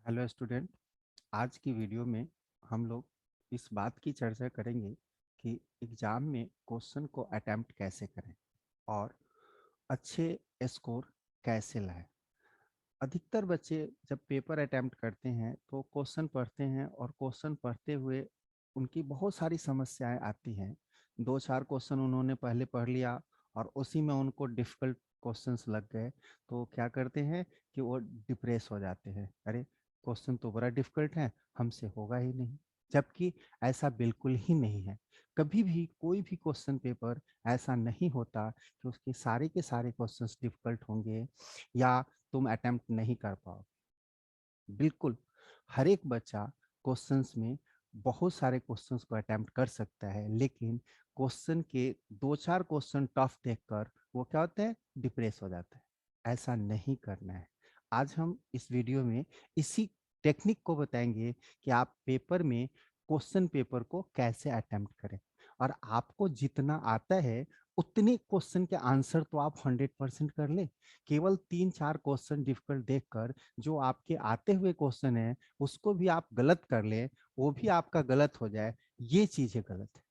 Hello student. आज की video में हम लोग इस बात की चर्चा करेंगे कि एग्जाम में क्वेश्चन को अटेम्प्ट कैसे करें और अच्छे स्कोर कैसे लाएं। अधिकतर बच्चे जब पेपर अटेम्प्ट करते हैं तो क्वेश्चन पढ़ते हैं और क्वेश्चन पढ़ते हुए उनकी बहुत सारी समस्याएं आती हैं। दो चार क्वेश्चन उन्होंने पहले पढ़ लिया और उसी में उनको डिफिकल्ट क्वेश्चंस लग गए, तो क्या करते हैं कि वो डिप्रेस हो जाते हैं। अरे, क्वेश्चन तो बड़ा डिफिकल्ट है, हमसे होगा ही नहीं। जबकि ऐसा बिल्कुल ही नहीं है। कभी भी कोई भी क्वेश्चन पेपर ऐसा नहीं होता कि उसके सारे के सारे क्वेश्चंस डिफिकल्ट होंगे या तुम अटेम्प्ट नहीं कर पाओ। बिल्कुल, हर एक बच्चा क्वेश्चंस में बहुत सारे क्वेश्चंस को अटेम्प्ट कर सकता है, लेकिन क्वेश्चन के दो चार क्वेश्चन टफ देखकर वो क्या होते हैं, डिप्रेस हो जाता है। ऐसा नहीं करना है। आज हम इस वीडियो में इसी टेक्निक को बताएंगे कि आप पेपर में क्वेश्चन पेपर को कैसे अटेम्प्ट करें। और आपको जितना आता है उतने क्वेश्चन के आंसर तो आप 100% कर ले। केवल तीन चार क्वेश्चन डिफिकल्ट देखकर जो आपके आते हुए क्वेश्चन है उसको भी आप गलत कर ले, वो भी आपका गलत हो जाए, ये चीजें गलत है।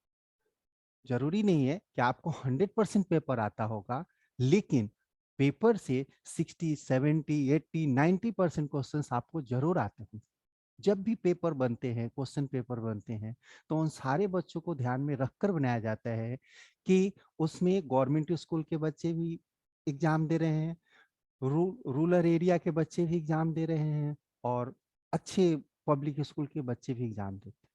जरूरी नहीं है कि आपको 100% पेपर आता होगा, लेकिन पेपर से 60, 70, 80, 90% क्वेश्चन आपको जरूर आते हैं। जब भी पेपर बनते हैं, क्वेश्चन पेपर बनते हैं, तो उन सारे बच्चों को ध्यान में रखकर बनाया जाता है कि उसमें गवर्नमेंट स्कूल के बच्चे भी एग्जाम दे रहे हैं, रूरल एरिया के बच्चे भी एग्जाम दे रहे हैं और अच्छे पब्लिक स्कूल के बच्चे भी एग्जाम देते हैं।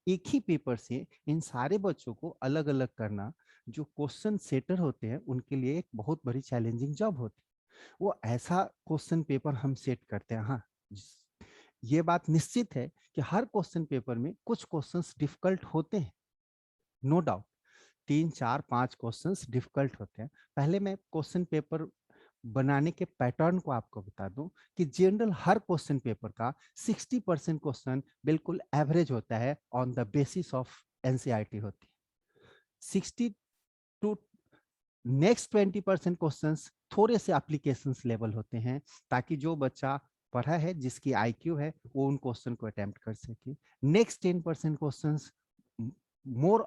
एक ही पेपर से इन सारे बच्चों को अलग अलग करना, जो क्वेश्चन सेटर होते हैं उनके लिए एक बहुत बड़ी चैलेंजिंग जॉब होती है। वो ऐसा क्वेश्चन पेपर हम सेट करते हैं। हाँ, ये बात निश्चित है कि हर क्वेश्चन पेपर में कुछ क्वेश्चंस डिफिकल्ट होते हैं, नो डाउट। तीन चार पांच क्वेश्चंस डिफिकल्ट होते हैं। पहले मैं क्वेश्चन पेपर बनाने के पैटर्न को आपको बता दूं कि जनरल हर क्वेश्चन पेपर का 60% क्वेश्चन बिल्कुल एवरेज होता है, on the basis of NCERT होती है। 60 टू नेक्स्ट 20% क्वेश्चंस थोड़े से एप्लीकेशन लेवल होते हैं, ताकि जो बच्चा पढ़ा है, जिसकी आईक्यू है, वो उन क्वेश्चन को अटेम्प्ट कर सके। नेक्स्ट 10% क्वेश्चंस मोर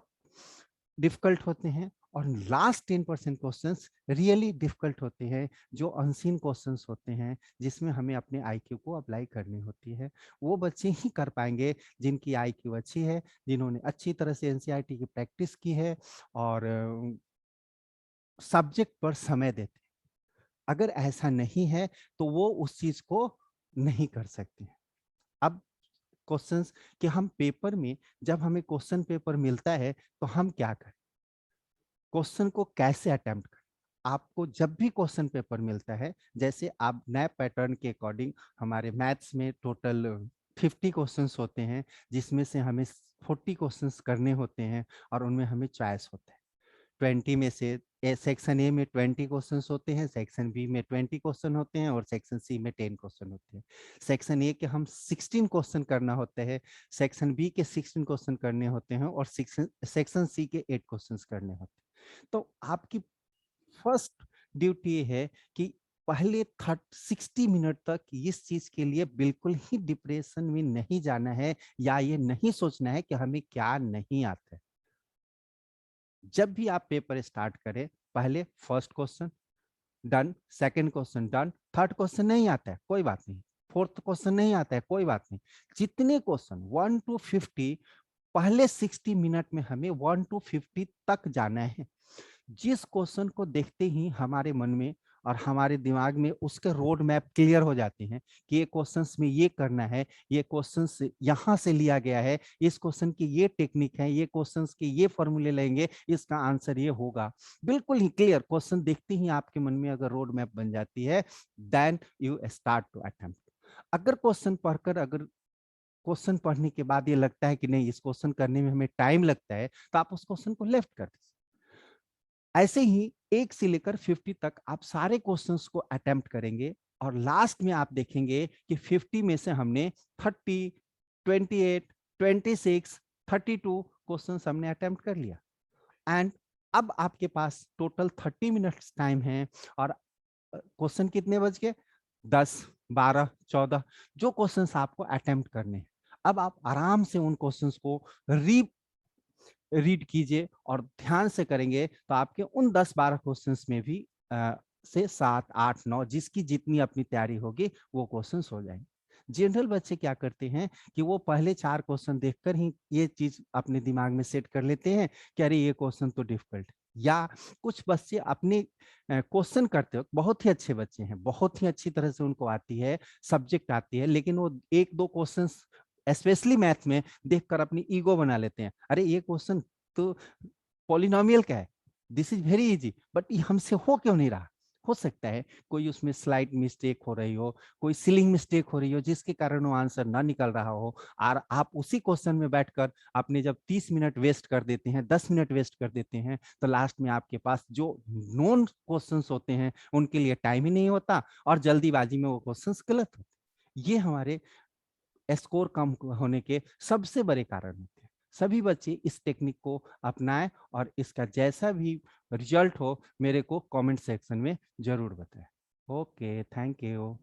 डिफिकल्ट होते हैं और लास्ट 10% क्वेश्चंस रियली डिफिकल्ट होते हैं, जो अनसीन क्वेश्चंस होते हैं, जिसमें हमें अपने आईक्यू को अप्लाई करनी होती है। वो बच्चे ही कर पाएंगे जिनकी आईक्यू अच्छी है, जिन्होंने अच्छी तरह से एनसीईआरटी की प्रैक्टिस की है और सब्जेक्ट पर समय देते। अगर ऐसा नहीं है तो वो उस चीज को नहीं कर सकते। अब क्वेश्चंस कि हम पेपर में, जब हमें क्वेश्चन पेपर मिलता है तो हम क्या करें, क्वेश्चन को कैसे अटेम्प्ट करें। आपको जब भी क्वेश्चन पेपर मिलता है, जैसे आप नए पैटर्न के अकॉर्डिंग, हमारे मैथ्स में टोटल 50 क्वेश्चंस होते हैं, जिसमें से हमें 40 क्वेश्चंस करने होते हैं और उनमें हमें चॉइस होता है। 20 में से सेक्शन ए में 20 क्वेश्चंस होते हैं, सेक्शन बी में 20 क्वेश्चन होते हैं और सेक्शन सी में 10 क्वेश्चन होते हैं। सेक्शन ए के हम 16 क्वेश्चन करना होते हैं, सेक्शन बी के 16 क्वेश्चन करने होते हैं और सेक्शन सी के 8 क्वेश्चन करने होते हैं। तो आपकी फर्स्ट ड्यूटी ये है कि पहले 60 मिनट तक इस चीज के लिए बिल्कुल ही डिप्रेशन में नहीं जाना है, या ये नहीं सोचना है कि हमें क्या नहीं आता है। जब भी आप पेपर स्टार्ट करें, पहले first question done, second question done, third question नहीं आता है कोई बात नहीं, फोर्थ क्वेश्चन नहीं आता है कोई बात नहीं। जितने क्वेश्चन 1 to 50, पहले 60 मिनट में हमें 1 to 50 तक जाना है। जिस क्वेश्चन को देखते ही हमारे मन में और हमारे दिमाग में उसके रोड मैप क्लियर हो जाते हैं कि ये क्वेश्चंस में ये करना है, ये क्वेश्चंस यहाँ से लिया गया है, इस क्वेश्चन की ये टेक्निक है, ये क्वेश्चंस के ये फॉर्मूले लेंगे, इसका आंसर ये होगा। बिल्कुल ही क्लियर क्वेश्चन देखते ही आपके मन में अगर रोड मैप बन जाती है, then you start to attempt. अगर क्वेश्चन पढ़कर, अगर क्वेश्चन पढ़ने के बाद ये लगता है कि नहीं, इस क्वेश्चन करने में हमें टाइम लगता है, तो आप उस क्वेश्चन को लेफ्ट कर दीजिए। ऐसे ही 1 से लेकर 50 तक आप सारे क्वेश्चंस को अटेम्प्ट करेंगे और लास्ट में आप देखेंगे कि 50 में से हमने 30, 28, 26, 32 क्वेश्चंस हमने अटेम्प्ट कर लिया। एंड अब आपके पास टोटल 30 मिनट्स टाइम है और क्वेश्चन कितने बच गए, 10 12, 14 जो क्वेश्चंस आपको अटेम्प्ट करने हैं। अब आप आराम से उन क्वेश्चंस को रीड कीजिए और ध्यान से करेंगे तो आपके उन 10-12 क्वेश्चंस में भी से 7, 8, 9 जिसकी जितनी अपनी तैयारी होगी वो क्वेश्चंस हो जाएंगे। जनरल बच्चे क्या करते हैं कि वो पहले 4 क्वेश्चन देखकर ही ये चीज अपने दिमाग में सेट कर लेते हैं कि अरे ये क्वेश्चन तो डिफिकल्ट, या कुछ बच्चे अपने क्वेश्चन करते वक्त बहुत ही अच्छे बच्चे हैं, बहुत ही अच्छी तरह से उनको आती है, सब्जेक्ट आती है, लेकिन वो एक दो क्वेश्चन स्पेशली मैथ में देखकर अपनी ईगो बना लेते हैं, अरे ये क्वेश्चन तो पॉलिनोमियल का है, this is very easy, but ये हमसे हो क्यों नहीं रहा। हो सकता है कोई उसमें स्लाइट मिस्टेक हो रही हो, कोई सीलिंग मिस्टेक हो रही हो जिसके कारण वो आंसर ना निकल रहा हो, और आप उसी क्वेश्चन में बैठकर आपने जब 30 मिनट वेस्ट कर देते हैं, 10 मिनट वेस्ट कर देते हैं, तो लास्ट में आपके पास जो नॉन क्वेश्चंस होते हैं उनके लिए टाइम ही नहीं होता और जल्दीबाजी में वो क्वेश्चंस गलत होते। ये हमारे स्कोर कम होने के सबसे बड़े कारण होते हैं। सभी बच्चे इस टेक्निक को अपनाएं और इसका जैसा भी रिजल्ट हो मेरे को कमेंट सेक्शन में जरूर बताएं। Okay, thank you.